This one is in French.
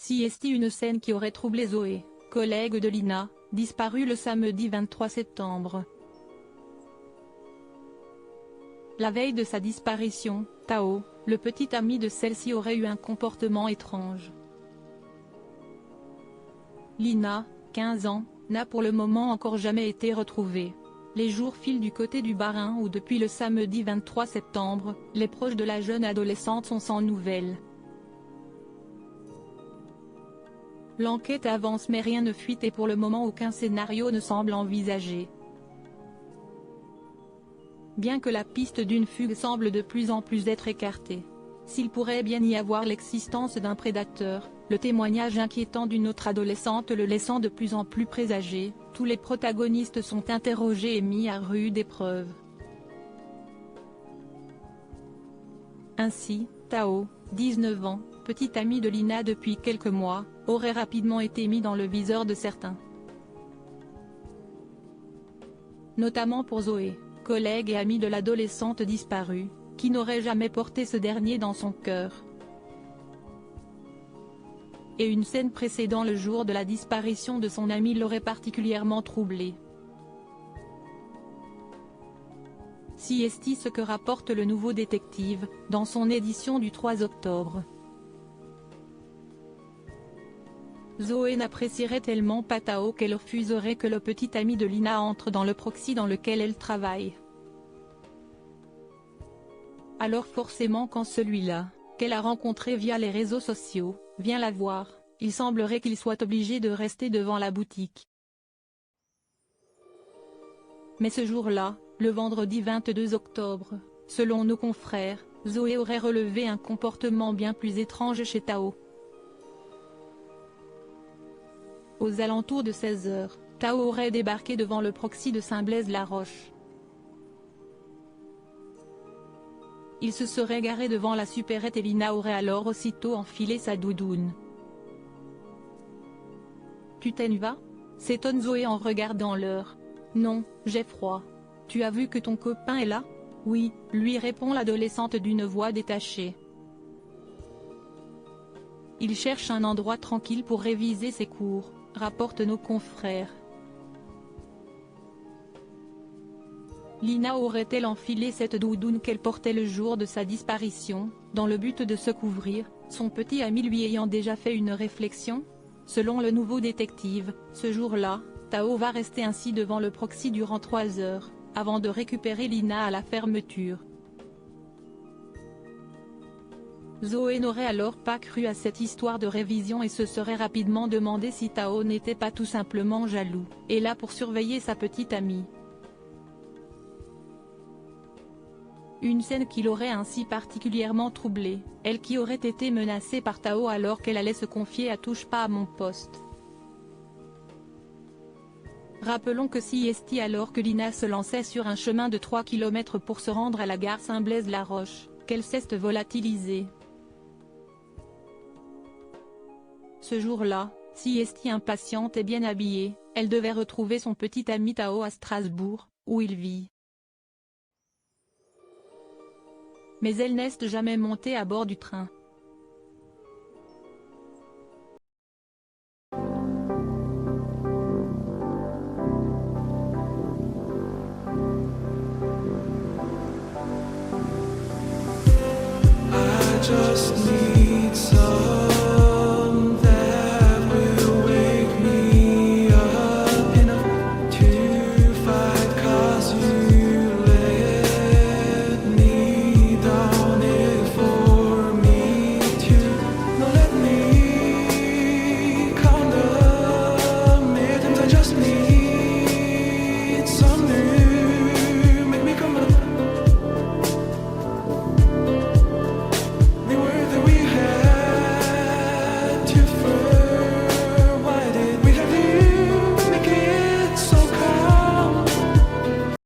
CST, une scène qui aurait troublé Zoé, collègue de Lina, disparue le samedi 23 septembre. La veille de sa disparition, Tao, le petit ami de celle-ci, aurait eu un comportement étrange. Lina, 15 ans, n'a pour le moment encore jamais été retrouvée. Les jours filent du côté du Bas-Rhin où depuis le samedi 23 septembre, les proches de la jeune adolescente sont sans nouvelles. L'enquête avance mais rien ne fuite et pour le moment aucun scénario ne semble envisagé. Bien que la piste d'une fugue semble de plus en plus être écartée. S'il pourrait bien y avoir l'existence d'un prédateur, le témoignage inquiétant d'une autre adolescente le laissant de plus en plus présager, tous les protagonistes sont interrogés et mis à rude épreuve. Ainsi, Tao, 19 ans, petit ami de Lina depuis quelques mois, aurait rapidement été mis dans le viseur de certains. Notamment pour Zoé, collègue et amie de l'adolescente disparue, qui n'aurait jamais porté ce dernier dans son cœur. Et une scène précédant le jour de la disparition de son ami l'aurait particulièrement troublé. CST, ce que rapporte le Nouveau Détective, dans son édition du 3 octobre. Zoé n'apprécierait tellement pas Tao qu'elle refuserait que le petit ami de Lina entre dans le proxy dans lequel elle travaille. Alors forcément quand celui-là, qu'elle a rencontré via les réseaux sociaux, vient la voir, il semblerait qu'il soit obligé de rester devant la boutique. Mais ce jour-là, le vendredi 22 octobre, selon nos confrères, Zoé aurait relevé un comportement bien plus étrange chez Tao. Aux alentours de 16 h, Tao aurait débarqué devant le proxy de Saint-Blaise-la-Roche. Il se serait garé devant la supérette et Lina aurait alors aussitôt enfilé sa doudoune. « Tu t'en vas ?» s'étonne Zoé en regardant l'heure. « Non, j'ai froid. Tu as vu que ton copain est là ?» « Oui », lui répond l'adolescente d'une voix détachée. Il cherche un endroit tranquille pour réviser ses cours, rapportent nos confrères. Lina aurait-elle enfilé cette doudoune qu'elle portait le jour de sa disparition, dans le but de se couvrir, son petit ami lui ayant déjà fait une réflexion? Selon le Nouveau Détective, ce jour-là, Tao va rester ainsi devant le proxy durant 3 heures, avant de récupérer Lina à la fermeture. Zoé n'aurait alors pas cru à cette histoire de révision et se serait rapidement demandé si Tao n'était pas tout simplement jaloux, et là pour surveiller sa petite amie. Une scène qui l'aurait ainsi particulièrement troublée, elle qui aurait été menacée par Tao alors qu'elle allait se confier à Touche pas à mon poste. Rappelons que CST, alors que Lina se lançait sur un chemin de 3 km pour se rendre à la gare Saint-Blaise-la-Roche, qu'elle s'est volatilisée. Ce jour-là, CST impatiente et bien habillée, elle devait retrouver son petit ami Tao à Strasbourg, où il vit. Mais elle n'est jamais montée à bord du train. I just